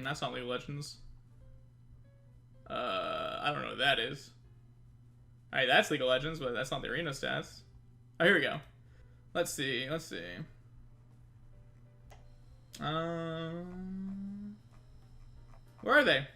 That's not League of Legends. I don't know what that is. Alright, that's League of Legends, but that's not the arena stats. Oh, here we go. Let's see. Where are they?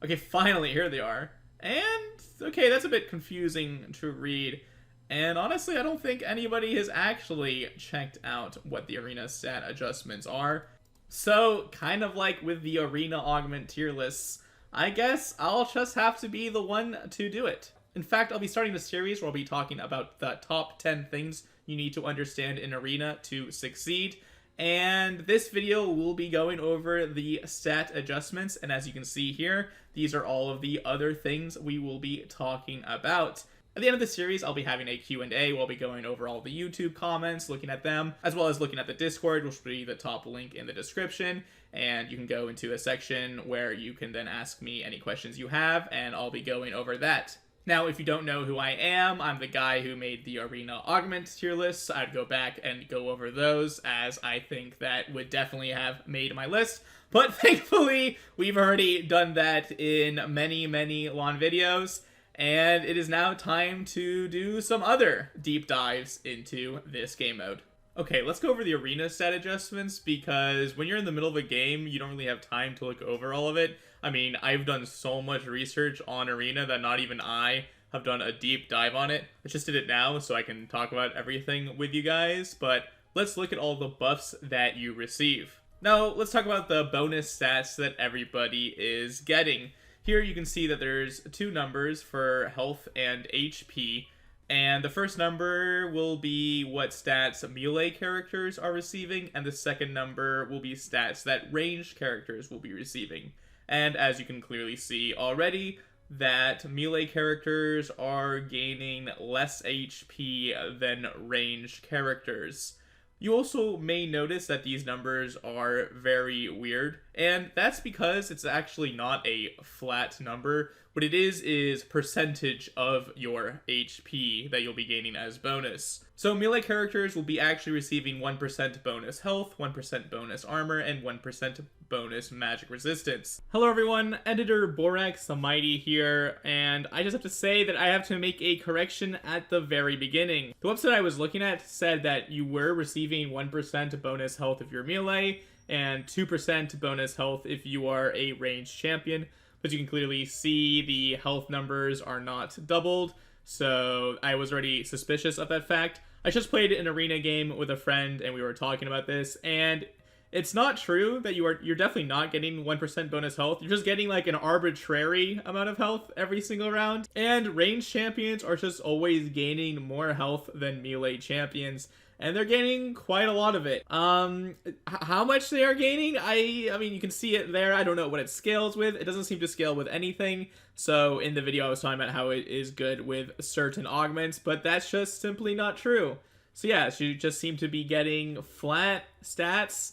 Okay, finally, here they are. And, okay, that's a bit confusing to read. And honestly, I don't think anybody has actually checked out what the arena stat adjustments are. So, kind of like with the arena augment tier lists, I guess I'll just have to be the one to do it. In fact, I'll be starting a series where I'll be talking about the top 10 things you need to understand in arena to succeed. And this video will be going over the stat adjustments, and as you can see here, these are all of the other things we will be talking about. At the end of the series, I'll be having a Q&A where I'll be going over all the YouTube comments, looking at them, as well as looking at the Discord, which will be the top link in the description. And you can go into a section where you can then ask me any questions you have, and I'll be going over that. Now, if you don't know who I am, I'm the guy who made the Arena Augment tier lists. I'd go back and go over those, as I think that would definitely have made my list. But thankfully, we've already done that in many, many long videos. And it is now time to do some other deep dives into this game mode. Okay, let's go over the arena stat adjustments, because when you're in the middle of a game, you don't really have time to look over all of it. I mean, I've done so much research on arena that not even I have done a deep dive on it. I just did it now so I can talk about everything with you guys, but let's look at all the buffs that you receive. Now, let's talk about the bonus stats that everybody is getting. Here you can see that there's two numbers for health and HP, and the first number will be what stats melee characters are receiving, and the second number will be stats that ranged characters will be receiving. And as you can clearly see already, that melee characters are gaining less HP than ranged characters. You also may notice that these numbers are very weird, and that's because it's actually not a flat number. What it is percentage of your HP that you'll be gaining as bonus. So melee characters will be actually receiving 1% bonus health, 1% bonus armor, and 1% bonus magic resistance. Hello everyone, Editor Borax the Mighty here, and I just have to say that I have to make a correction at the very beginning. The website I was looking at said that you were receiving 1% bonus health if you're melee, and 2% bonus health if you are a ranged champion. But you can clearly see the health numbers are not doubled, so I was already suspicious of that fact. I just played an arena game with a friend and we were talking about this, and it's not true that you're definitely not getting 1% bonus health. You're just getting like an arbitrary amount of health every single round. And ranged champions are just always gaining more health than melee champions, and they're gaining quite a lot of it. How much they are gaining, I mean, you can see it there. I don't know what it scales with. It doesn't seem to scale with anything. So in the video, I was talking about how it is good with certain augments, but that's just simply not true. So yeah, you just seem to be getting flat stats,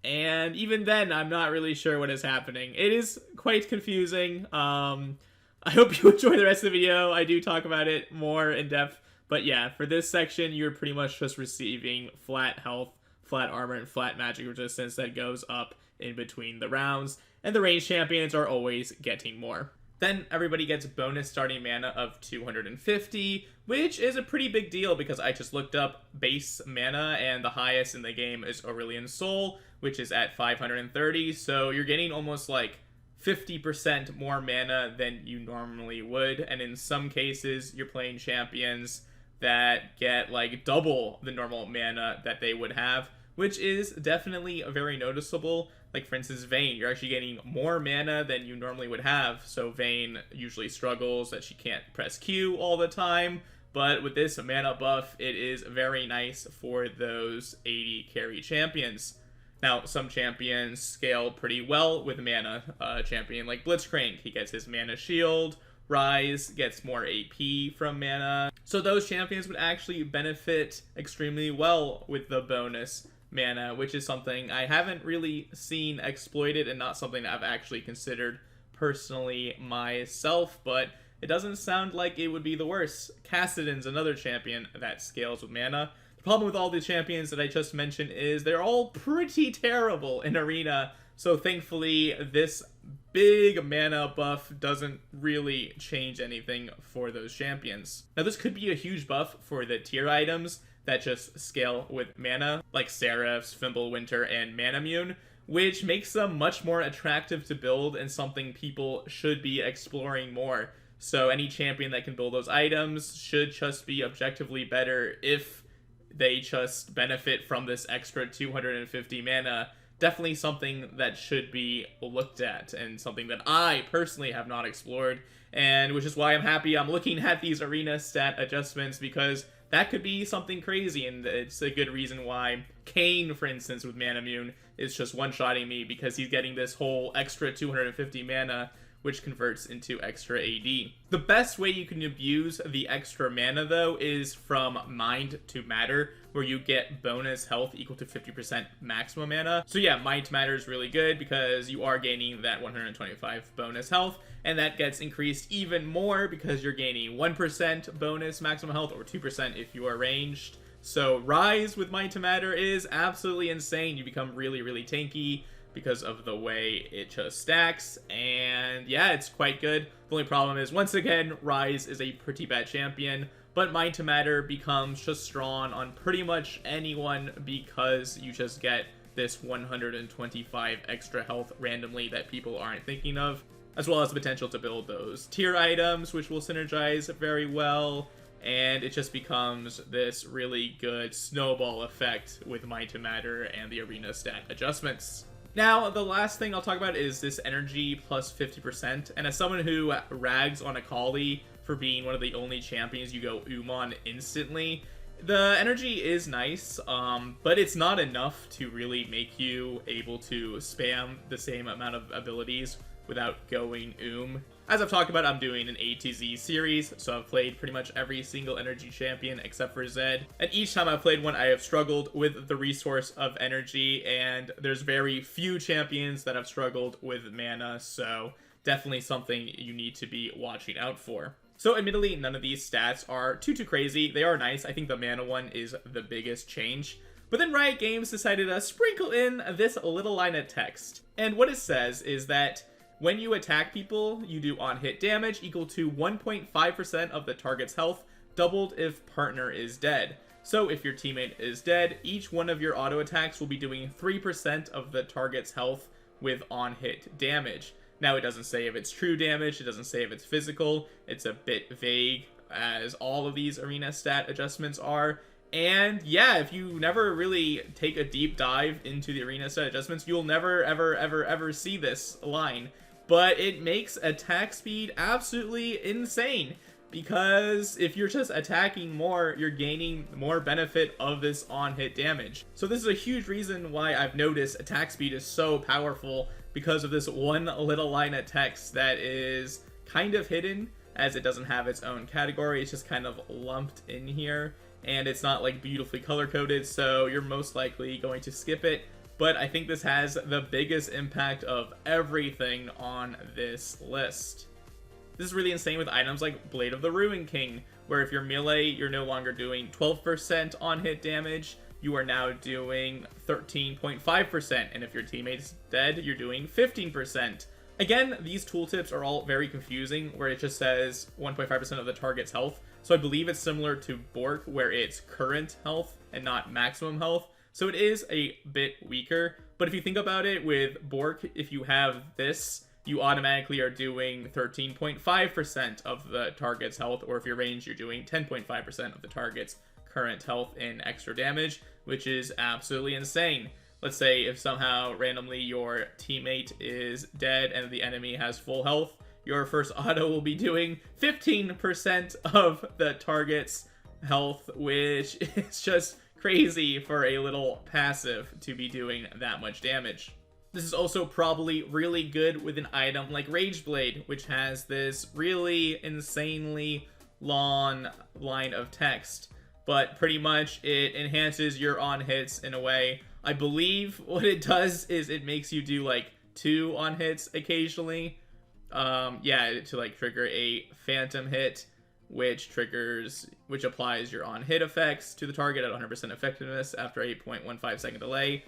and even then, I'm not really sure what is happening. It is quite confusing. I hope you enjoy the rest of the video. I do talk about it more in depth. But yeah, for this section, you're pretty much just receiving flat health, flat armor, and flat magic resistance that goes up in between the rounds. And the ranged champions are always getting more. Then everybody gets bonus starting mana of 250, which is a pretty big deal because I just looked up base mana, and the highest in the game is Aurelion Sol, which is at 530. So you're getting almost like 50% more mana than you normally would. And in some cases, you're playing champions that get like double the normal mana that they would have, which is definitely very noticeable. Like for instance, Vayne, you're actually getting more mana than you normally would have. So Vayne usually struggles that she can't press Q all the time, but with this mana buff, it is very nice for those 80 carry champions. Now, some champions scale pretty well with mana. A champion like Blitzcrank, he gets his mana shield. Rise gets more AP from mana. So those champions would actually benefit extremely well with the bonus mana, which is something I haven't really seen exploited and not something I've actually considered personally myself, but it doesn't sound like it would be the worst. Kassadin's another champion that scales with mana. The problem with all the champions that I just mentioned is they're all pretty terrible in Arena So thankfully, this big mana buff doesn't really change anything for those champions. Now this could be a huge buff for the tier items that just scale with mana, like Seraphs, Fimbulwinter, and Manamune, which makes them much more attractive to build and something people should be exploring more. So any champion that can build those items should just be objectively better if they just benefit from this extra 250 mana. Definitely something that should be looked at, and something that I personally have not explored, and which is why I'm happy I'm looking at these arena stat adjustments, because that could be something crazy, and it's a good reason why Kayn, for instance, with Manamune, is just one-shotting me, because he's getting this whole extra 250 mana, which converts into extra AD. The best way you can abuse the extra mana, though, is from Mind to Matter, where you get bonus health equal to 50% maximum mana. So yeah, Mind to Matter is really good because you are gaining that 125 bonus health, and that gets increased even more because you're gaining 1% bonus maximum health, or 2% if you are ranged. So Rise with Mind to Matter is absolutely insane. You become really, really tanky because of the way it just stacks, and yeah, it's quite good. The only problem is, once again, Rise is a pretty bad champion, but Mind to Matter becomes just strong on pretty much anyone because you just get this 125 extra health randomly that people aren't thinking of, as well as the potential to build those tier items, which will synergize very well, and it just becomes this really good snowball effect with Mind to Matter and the arena stat adjustments. Now, the last thing I'll talk about is this energy plus 50%, and as someone who rags on Akali for being one of the only champions you go on instantly, the energy is nice, but it's not enough to really make you able to spam the same amount of abilities without going As I've talked about, I'm doing an A to Z series, so I've played pretty much every single energy champion except for Zed, and each time I've played one, I have struggled with the resource of energy, and there's very few champions that have struggled with mana, so definitely something you need to be watching out for. So admittedly, none of these stats are too crazy. They are nice. I think the mana one is the biggest change. But then Riot Games decided to sprinkle in this little line of text, and what it says is that when you attack people, you do on-hit damage equal to 1.5% of the target's health, doubled if partner is dead. So if your teammate is dead, each one of your auto attacks will be doing 3% of the target's health with on-hit damage. Now, it doesn't say if it's true damage, it doesn't say if it's physical, it's a bit vague, as all of these arena stat adjustments are. And yeah, if you never really take a deep dive into the arena stat adjustments, you'll never, ever see this line. But it makes attack speed absolutely insane, because if you're just attacking more, you're gaining more benefit of this on-hit damage. So this is a huge reason why I've noticed attack speed is so powerful, because of this one little line of text that is kind of hidden, as it doesn't have its own category. It's just kind of lumped in here, and it's not like beautifully color-coded, so you're most likely going to skip it. But I think this has the biggest impact of everything on this list. This is really insane with items like Blade of the Ruin King, where if you're melee, you're no longer doing 12% on-hit damage, you are now doing 13.5%, and if your teammate's dead, you're doing 15%. Again, these tooltips are all very confusing, where it just says 1.5% of the target's health, so I believe it's similar to Bork, where it's current health and not maximum health. So it is a bit weaker, but if you think about it, with Bork, if you have this, you automatically are doing 13.5% of the target's health, or if you're ranged, you're doing 10.5% of the target's current health in extra damage, which is absolutely insane. Let's say if somehow randomly your teammate is dead and the enemy has full health, your first auto will be doing 15% of the target's health, which is just crazy for a little passive to be doing that much damage. This is also probably really good with an item like Rageblade, which has this really insanely long line of text, but pretty much it enhances your on hits in a way. I believe what it does is it makes you do like 2 on hits occasionally. Yeah, to like trigger a phantom hit, which applies your on hit effects to the target at 100% effectiveness after 8.15 second delay.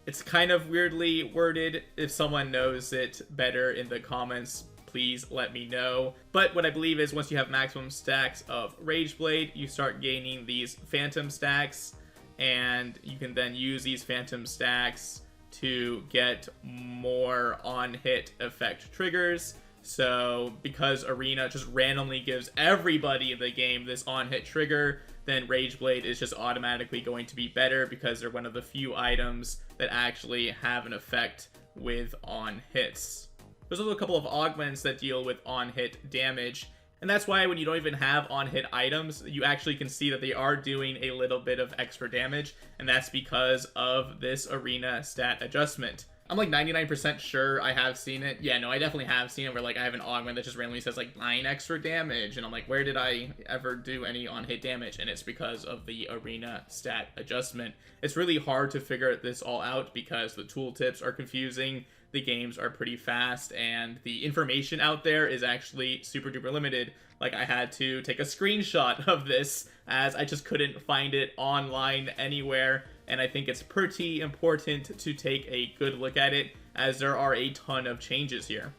It's kind of weirdly worded. If someone knows it better in the comments, please let me know. But what I believe is once you have maximum stacks of Rage Blade, you start gaining these phantom stacks, and you can then use these phantom stacks to get more on-hit effect triggers. So because Arena just randomly gives everybody in the game this on-hit trigger, then Rage Blade is just automatically going to be better because they're one of the few items that actually have an effect with on-hits. There's also a couple of augments that deal with on-hit damage, and that's why when you don't even have on-hit items, you actually can see that they are doing a little bit of extra damage, and that's because of this Arena stat adjustment. I'm like 99% sure I have seen it. Yeah, no, I definitely have seen it where like I have an augment that just randomly says like 9 extra damage, and I'm like, where did I ever do any on-hit damage? And it's because of the Arena stat adjustment. It's really hard to figure this all out because the tooltips are confusing, the games are pretty fast, and the information out there is actually super duper limited. Like I had to take a screenshot of this as I just couldn't find it online anywhere. And I think it's pretty important to take a good look at it, as there are a ton of changes here.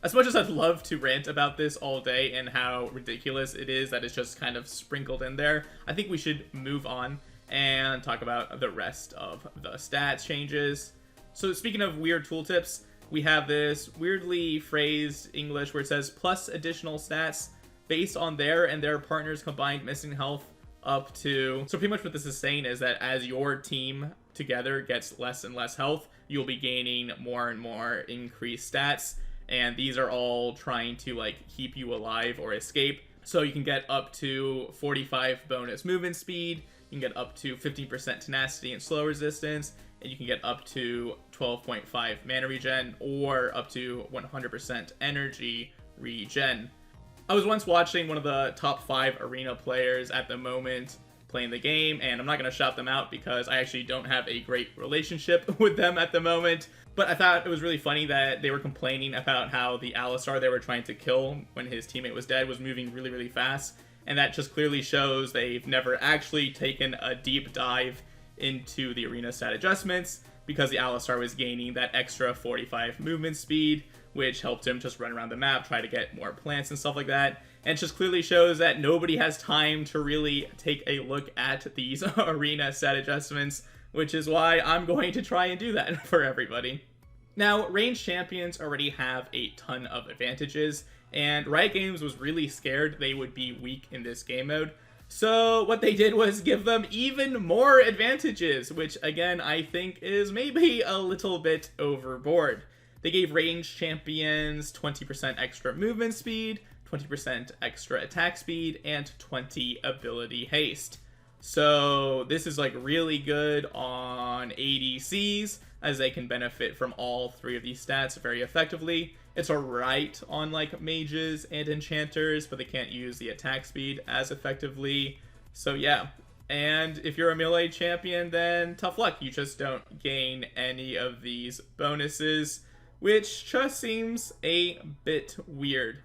As much as I'd love to rant about this all day and how ridiculous it is that it's just kind of sprinkled in there, I think we should move on and talk about the rest of the stats changes. So speaking of weird tooltips, we have this weirdly phrased English where it says plus additional stats based on their and their partner's combined missing health up to. So pretty much what this is saying is that as your team together gets less and less health, you'll be gaining more and more increased stats, and these are all trying to like keep you alive or escape. So you can get up to 45 bonus movement speed, you can get up to 15% tenacity and slow resistance, and you can get up to 12.5 mana regen or up to 100% energy regen. I was once watching one of the top 5 Arena players at the moment playing the game, and I'm not going to shout them out because I actually don't have a great relationship with them at the moment, but I thought it was really funny that they were complaining about how the Alistar they were trying to kill when his teammate was dead was moving really, really fast, and that just clearly shows they've never actually taken a deep dive into the Arena stat adjustments, because the Alistar was gaining that extra 45 movement speed, which helped him just run around the map, try to get more plants and stuff like that. And it just clearly shows that nobody has time to really take a look at these Arena stat adjustments, which is why I'm going to try and do that for everybody. Now, ranged champions already have a ton of advantages, and Riot Games was really scared they would be weak in this game mode. So what they did was give them even more advantages, which again I think is maybe a little bit overboard. They gave ranged champions 20% extra movement speed, 20% extra attack speed, and 20 ability haste. So this is like really good on ADCs, as they can benefit from all 3 of these stats very effectively. It's alright on like mages and enchanters, but they can't use the attack speed as effectively. So yeah, and if you're a melee champion, then tough luck, you just don't gain any of these bonuses, which just seems a bit weird.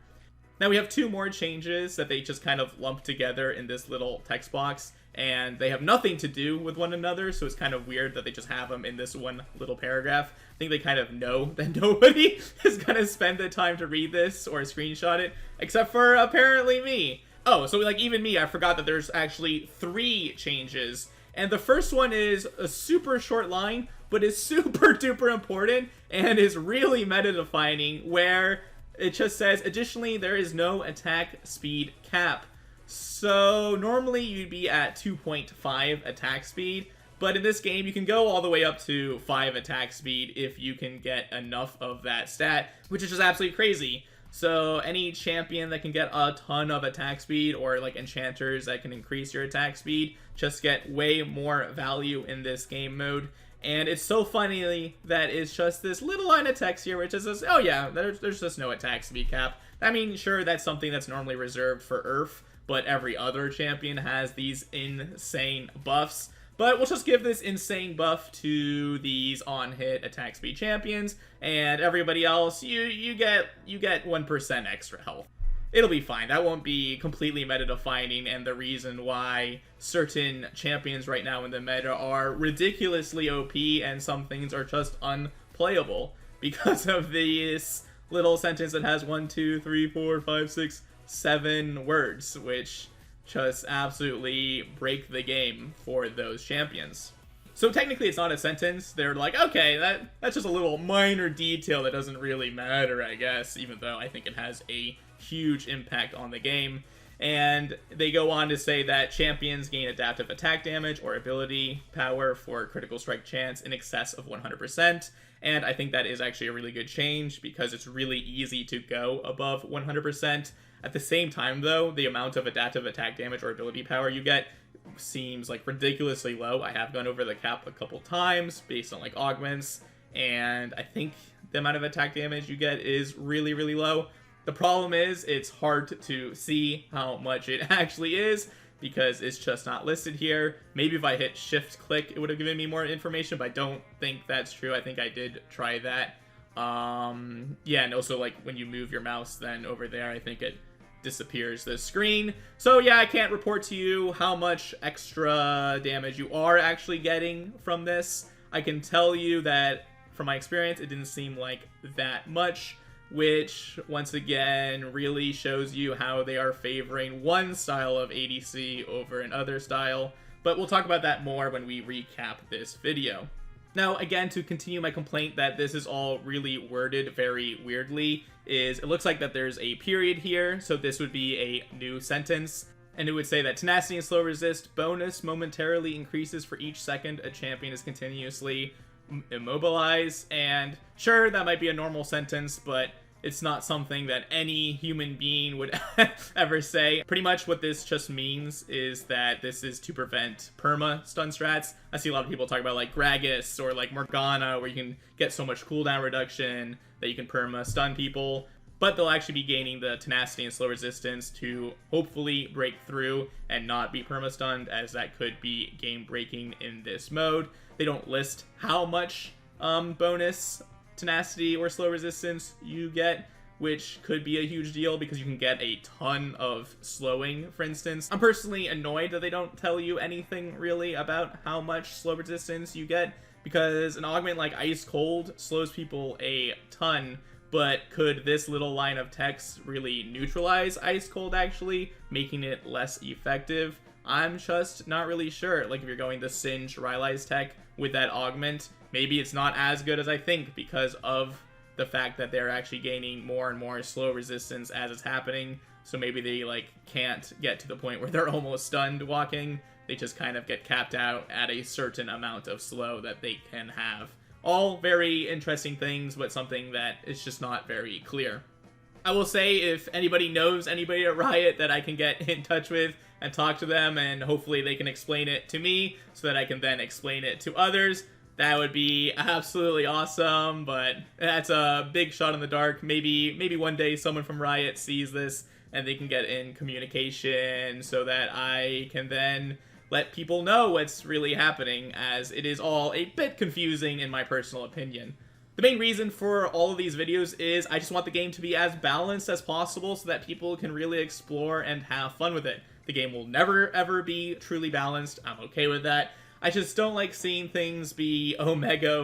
Now we have 2 more changes that they just kind of lump together in this little text box, and they have nothing to do with one another, so it's kind of weird that they just have them in this one little paragraph. I think they kind of know that nobody is gonna spend the time to read this or screenshot it, except for apparently me. Oh, so like even me, I forgot that there's actually 3 changes, and the first one is a super short line, but is super duper important and is really meta defining, where it just says, additionally, there is no attack speed cap. So normally you'd be at 2.5 attack speed, but in this game you can go all the way up to 5 attack speed if you can get enough of that stat, which is just absolutely crazy. So any champion that can get a ton of attack speed, or like enchanters that can increase your attack speed, just get way more value in this game mode. And it's so funny that it's just this little line of text here which says, oh yeah, there's just no attack speed cap. I mean, sure, that's something that's normally reserved for Earth, but every other champion has these insane buffs. But we'll just give this insane buff to these on-hit attack speed champions, and everybody else, you get 1% extra health. it'll be fine. That won't be completely meta defining, and the reason why certain champions right now in the meta are ridiculously OP and some things are just unplayable because of this little sentence that has 1, 2, 3, 4, 5, 6, 7 words, which just absolutely break the game for those champions. So technically it's not a sentence. They're like, okay, that's just a little minor detail that doesn't really matter, I guess, even though I think it has a huge impact on the game. And they go on to say that champions gain adaptive attack damage or ability power for critical strike chance in excess of 100%. And I think that is actually a really good change because it's really easy to go above 100%. At the same time, though, the amount of adaptive attack damage or ability power you get seems like ridiculously low. I have gone over the cap a couple times based on like augments, and I think the amount of attack damage you get is really, really low. The problem is it's hard to see how much it actually is because it's just not listed here. Maybe if I hit shift click, it would have given me more information, but I don't think that's true. I think I did try that. Yeah, and also like when you move your mouse, then over there, I think it disappears the screen. So yeah, I can't report to you how much extra damage you are actually getting from this. I can tell you that from my experience, it didn't seem like that much, which once again really shows you how they are favoring one style of ADC over another style. But we'll talk about that more when we recap this video. Now, again, to continue my complaint that this is all really worded very weirdly, is it looks like that there's a period here, so this would be a new sentence, and it would say that tenacity and slow resist bonus momentarily increases for each second a champion is continuously immobilized. And sure, that might be a normal sentence, but it's not something that any human being would ever say. Pretty much what this just means is that this is to prevent perma stun strats. I see a lot of people talk about like Gragas or like Morgana, where you can get so much cooldown reduction that you can perma stun people, but they'll actually be gaining the tenacity and slow resistance to hopefully break through and not be perma stunned, as that could be game breaking in this mode. They don't list how much bonus tenacity or slow resistance you get, which could be a huge deal because you can get a ton of slowing, for instance. I'm personally annoyed that they don't tell you anything really about how much slow resistance you get, because an augment like Ice Cold slows people a ton, but could this little line of text really neutralize Ice Cold, actually making it less effective? I'm just not really sure. Like if you're going the Singe Rylai's tech with that augment, maybe it's not as good as I think because of the fact that they're actually gaining more and more slow resistance as it's happening. So maybe they like can't get to the point where they're almost stunned walking. They just kind of get capped out at a certain amount of slow that they can have. All very interesting things, but something that is just not very clear. I will say, if anybody knows anybody at Riot that I can get in touch with and talk to them, and hopefully they can explain it to me so that I can then explain it to others, that would be absolutely awesome. But that's a big shot in the dark. Maybe one day someone from Riot sees this and they can get in communication so that I can then let people know what's really happening, as it is all a bit confusing in my personal opinion. The main reason for all of these videos is I just want the game to be as balanced as possible so that people can really explore and have fun with it. The game will never ever be truly balanced. I'm okay with that. I just don't like seeing things be omega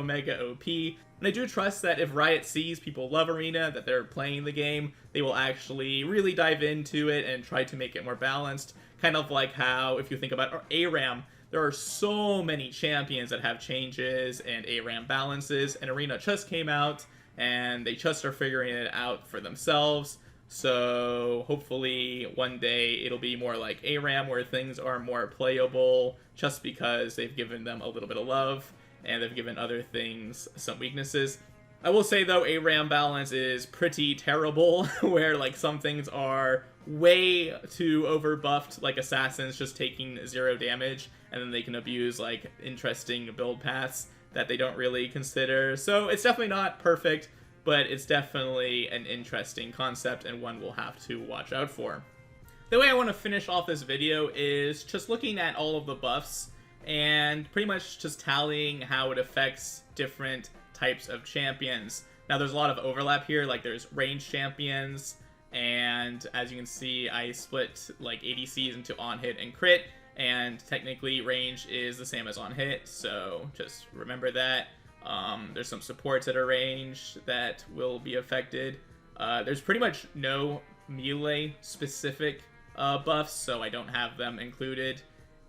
OP. And I do trust that if Riot sees people love Arena, that they're playing the game, they will actually really dive into it and try to make it more balanced. Kind of like how, if you think about ARAM, there are so many champions that have changes and ARAM balances, and Arena just came out, and they just are figuring it out for themselves. So hopefully one day it'll be more like ARAM, where things are more playable just because they've given them a little bit of love, and they've given other things some weaknesses. I will say though, ARAM balance is pretty terrible, where like some things are way too overbuffed, like Assassins just taking 0 damage, and then they can abuse like interesting build paths that they don't really consider. So it's definitely not perfect, but it's definitely an interesting concept and one we'll have to watch out for. The way I want to finish off this video is just looking at all of the buffs and pretty much just tallying how it affects different types of champions. Now there's a lot of overlap here, like there's range champions, And as you can see, I split like ADCs into on hit and crit, and technically range is the same as on hit, so just remember that. There's some supports that are range that will be affected. There's pretty much no melee specific buffs, so I don't have them included.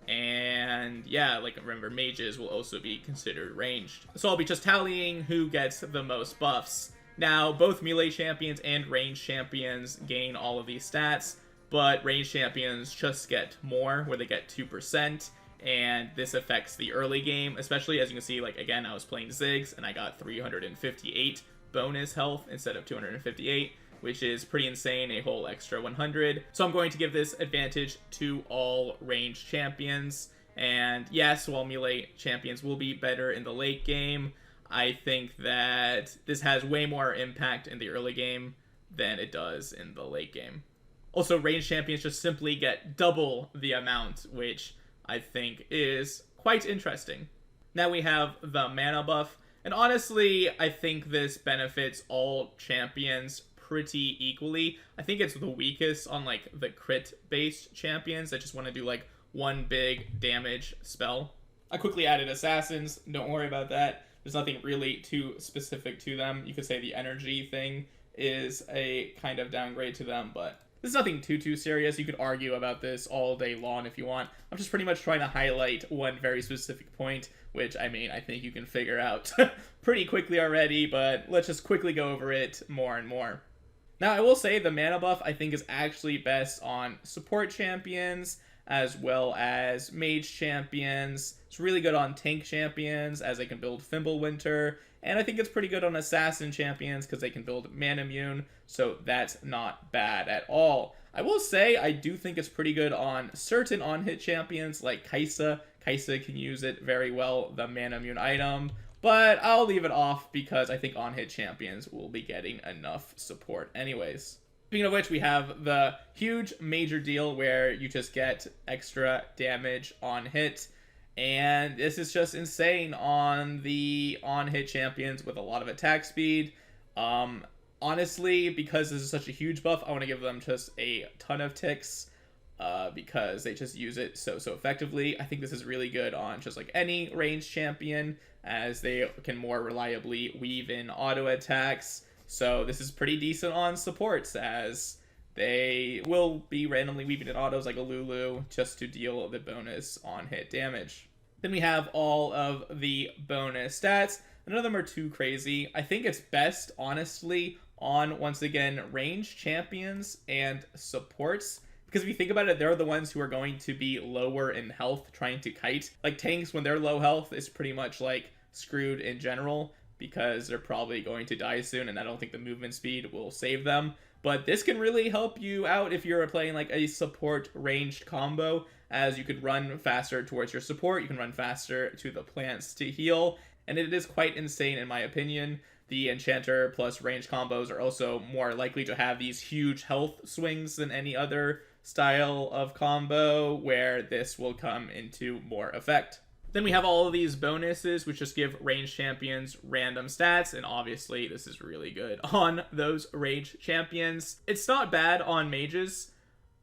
And yeah, like remember, mages will also be considered ranged. So I'll be just tallying who gets the most buffs. Now, both melee champions and ranged champions gain all of these stats, but ranged champions just get more, where they get 2%, and this affects the early game, especially as you can see, like again, I was playing Ziggs, and I got 358 bonus health instead of 258, which is pretty insane, a whole extra 100. So I'm going to give this advantage to all ranged champions. And yes, while melee champions will be better in the late game, I think that this has way more impact in the early game than it does in the late game. Also, ranged champions just simply get double the amount, which I think is quite interesting. Now we have the mana buff, and honestly, I think this benefits all champions pretty equally. I think it's the weakest on like the crit-based champions that just want to do like one big damage spell. I quickly added assassins, don't worry about that. There's nothing really too specific to them. You could say the energy thing is a kind of downgrade to them, but there's nothing too serious. You could argue about this all day long if you want. I'm just pretty much trying to highlight one very specific point, which, I mean, I think you can figure out pretty quickly already, but let's just quickly go over it more and more. Now, I will say the mana buff, I think, is actually best on support champions, as well as mage champions. It's really good on tank champions, as they can build Fimbulwinter, and I think it's pretty good on assassin champions, because they can build Manamune, so that's not bad at all. I will say, I do think it's pretty good on certain on-hit champions, like Kai'Sa. Kai'Sa can use it very well, the Manamune item, but I'll leave it off because I think on-hit champions will be getting enough support anyways. Speaking of which, we have the huge major deal where you just get extra damage on hit. And this is just insane on the on-hit champions with a lot of attack speed. Honestly, because this is such a huge buff, I want to give them just a ton of ticks. Because they just use it so effectively. I think this is really good on just like any ranged champion, as they can more reliably weave in auto attacks. So this is pretty decent on supports, as they will be randomly weaving in autos like a Lulu just to deal the bonus on hit damage. Then we have all of the bonus stats. None of them are too crazy. I think it's best, honestly, on, once again, ranged champions and supports. Because if you think about it, they're the ones who are going to be lower in health trying to kite. Like tanks, when they're low health, is pretty much like screwed in general, because they're probably going to die soon, and I don't think the movement speed will save them. But this can really help you out if you're playing like a support ranged combo, as you could run faster towards your support, you can run faster to the plants to heal, and it is quite insane in my opinion. The enchanter plus range combos are also more likely to have these huge health swings than any other style of combo, where this will come into more effect. Then we have all of these bonuses, which just give ranged champions random stats, and obviously this is really good on those ranged champions. It's not bad on mages,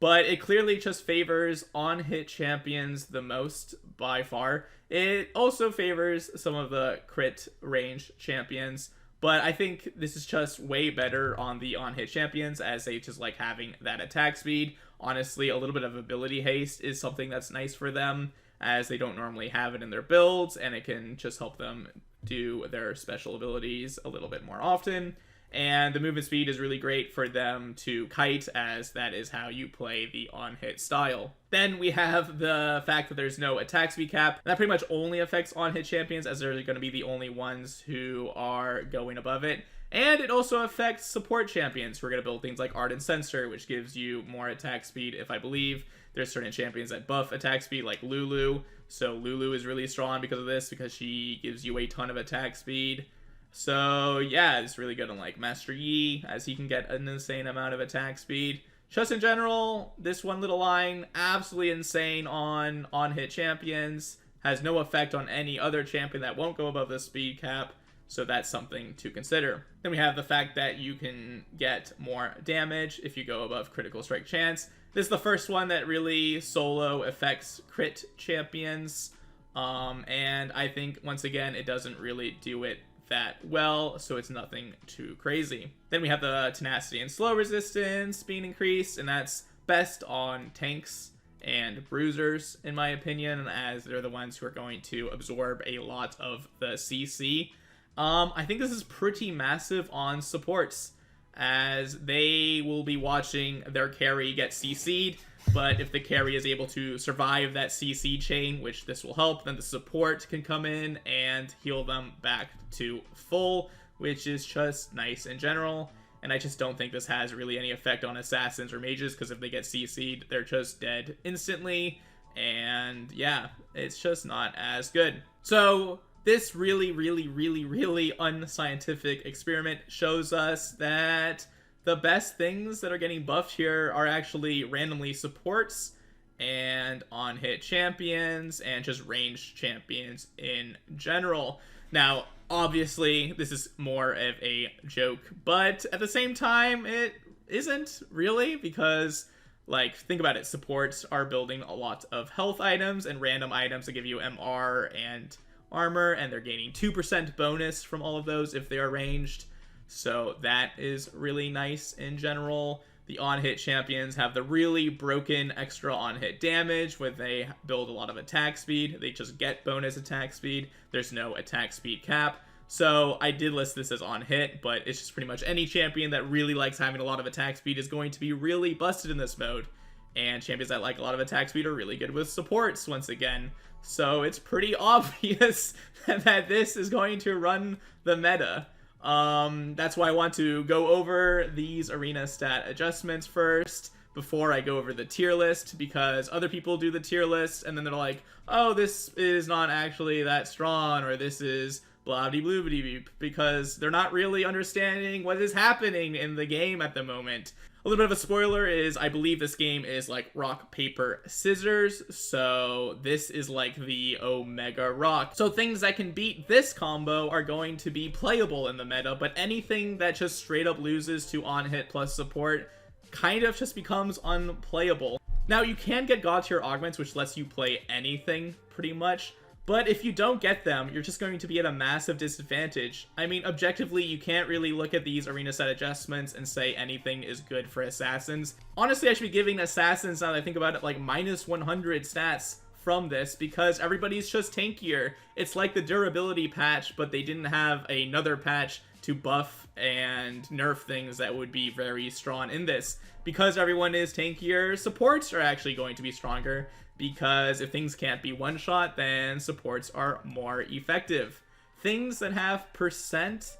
but it clearly just favors on-hit champions the most by far. It also favors some of the crit ranged champions, but I think this is just way better on the on-hit champions, as they just like having that attack speed. Honestly, a little bit of ability haste is something that's nice for them, as they don't normally have it in their builds, and it can just help them do their special abilities a little bit more often. And the movement speed is really great for them to kite, as that is how you play the on-hit style. Then we have the fact that there's no attack speed cap. That pretty much only affects on-hit champions, as they're going to be the only ones who are going above it. And it also affects support champions, who are going to build things like Ardent Sensor, which gives you more attack speed, if I believe. There's certain champions that buff attack speed, like Lulu. So Lulu is really strong because of this, because she gives you a ton of attack speed. So yeah, it's really good on like Master Yi, as he can get an insane amount of attack speed. Just in general, this one little line, absolutely insane on hit champions. Has no effect on any other champion that won't go above the speed cap. So that's something to consider. Then we have the fact that you can get more damage if you go above critical strike chance. This is the first one that really solo affects crit champions. And I think, once again, it doesn't really do it that well, so it's nothing too crazy. Then we have the tenacity and slow resistance being increased, and that's best on tanks and bruisers, in my opinion, as they're the ones who are going to absorb a lot of the CC. I think this is pretty massive on supports, as they will be watching their carry get CC'd, but if the carry is able to survive that CC chain, which this will help, then the support can come in and heal them back to full, which is just nice in general. And I just don't think this has really any effect on assassins or mages, because if they get CC'd, they're just dead instantly. And yeah, it's just not as good. So this really unscientific experiment shows us that the best things that are getting buffed here are actually randomly supports and on-hit champions and just ranged champions in general. Now, obviously, this is more of a joke, but at the same time, it isn't really, because, like, think about it. Supports are building a lot of health items and random items that give you MR and armor, and they're gaining 2% bonus from all of those if they are ranged. So that is really nice in general. The on-hit champions have the really broken extra on-hit damage when they build a lot of attack speed. They just get bonus attack speed. There's no attack speed cap. So I did list this as on-hit, but it's just pretty much any champion that really likes having a lot of attack speed is going to be really busted in this mode. And champions that like a lot of attack speed are really good with supports, once again. So it's pretty obvious that this is going to run the meta. That's why I want to go over these arena stat adjustments first before I go over the tier list, because other people do the tier list and then they're like, oh, this is not actually that strong, or this is blah-de-blue-de-bee, because they're not really understanding what is happening in the game at the moment. A little bit of a spoiler is I believe this game is like rock, paper, scissors, so this is like the Omega Rock. So things that can beat this combo are going to be playable in the meta, but anything that just straight up loses to on-hit plus support kind of just becomes unplayable. Now, you can get god tier augments, which lets you play anything pretty much, but if you don't get them, you're just going to be at a massive disadvantage. I mean, objectively, you can't really look at these arena set adjustments and say anything is good for assassins. Honestly, I should be giving assassins, now that I think about it, like minus 100 stats from this, because everybody's just tankier. It's like the durability patch, but they didn't have another patch to buff and nerf things that would be very strong in this. Because everyone is tankier, supports are actually going to be stronger, because if things can't be one-shot, then supports are more effective. Things that have percent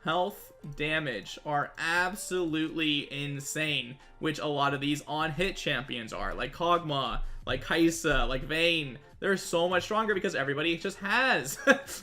health damage are absolutely insane, which a lot of these on-hit champions are, like Kog'Maw, like Kai'Sa, like Vayne. They're so much stronger because everybody just has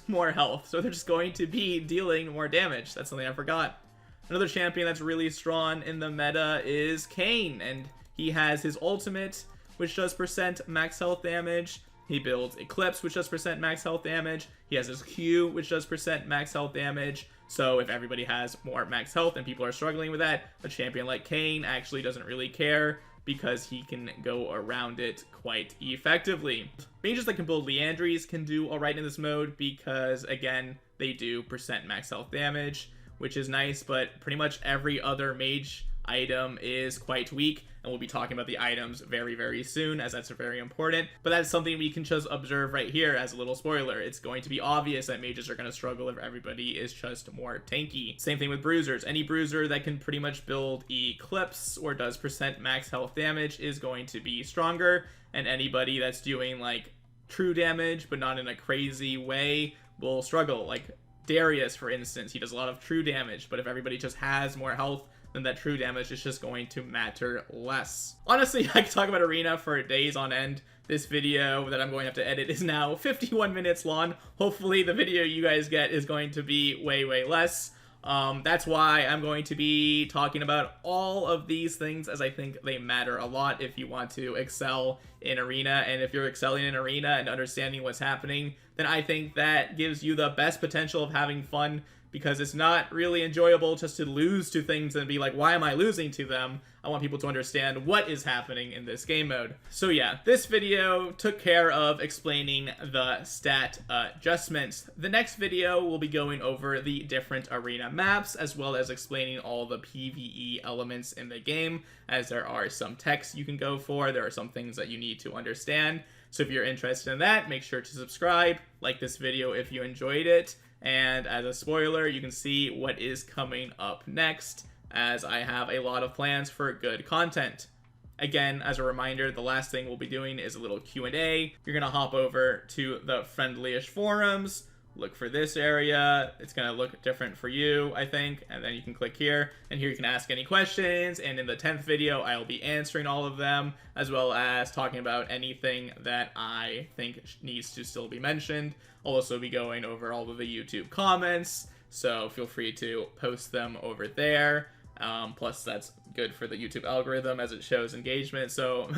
more health, so they're just going to be dealing more damage. That's something I forgot. Another champion that's really strong in the meta is Kayn, and he has his ultimate, which does percent max health damage. He builds Eclipse, which does percent max health damage. He has his Q, which does percent max health damage. So if everybody has more max health and people are struggling with that, a champion like Kayn actually doesn't really care, because he can go around it quite effectively. Mages that can build Liandry's can do alright in this mode, because again, they do percent max health damage, which is nice, but pretty much every other mage item is quite weak, and we'll be talking about the items very soon, as that's very important. But that's something we can just observe right here as a little spoiler. It's going to be obvious that mages are going to struggle if everybody is just more tanky. Same thing with bruisers. Any bruiser that can pretty much build Eclipse or does percent max health damage is going to be stronger, and anybody that's doing like true damage but not in a crazy way will struggle. Like Darius, for instance, he does a lot of true damage, but if everybody just has more health, then that true damage is just going to matter less. Honestly, I could talk about Arena for days on end. This video that I'm going to have to edit is now 51 minutes long. Hopefully the video you guys get is going to be way less. That's why I'm going to be talking about all of these things, as I think they matter a lot if you want to excel in Arena. And if you're excelling in Arena and understanding what's happening, then I think that gives you the best potential of having fun, because it's not really enjoyable just to lose to things and be like, why am I losing to them? I want people to understand what is happening in this game mode. So yeah, this video took care of explaining the stat adjustments. The next video will be going over the different arena maps, as well as explaining all the PvE elements in the game, as there are some techs you can go for, there are some things that you need to understand. So if you're interested in that, make sure to subscribe, like this video if you enjoyed it, and as a spoiler, you can see what is coming up next, as I have a lot of plans for good content. Again, as a reminder, the last thing we'll be doing is a little Q&A. You're going to hop over to the Friendly-ish forums, look for this area. It's going to look different for you, I think, and then you can click here, and here you can ask any questions, and in the 10th video, I'll be answering all of them, as well as talking about anything that I think needs to still be mentioned. I'll also be going over all of the YouTube comments, so feel free to post them over there. Plus, that's good for the YouTube algorithm as it shows engagement, so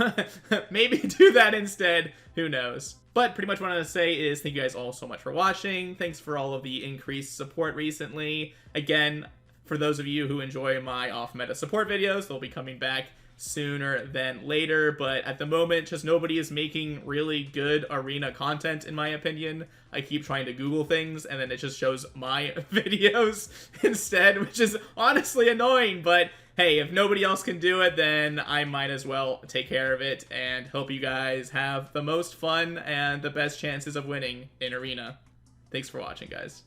maybe do that instead. Who knows? But pretty much what I'm going to say is thank you guys all so much for watching. Thanks for all of the increased support recently. Again, for those of you who enjoy my off-meta support videos, they'll be coming back sooner than later, but at the moment, just nobody is making really good arena content, in my opinion. I keep trying to Google things, and then it just shows my videos instead, which is honestly annoying, but hey, if nobody else can do it, then I might as well take care of it, and hope you guys have the most fun and the best chances of winning in Arena. Thanks for watching, guys.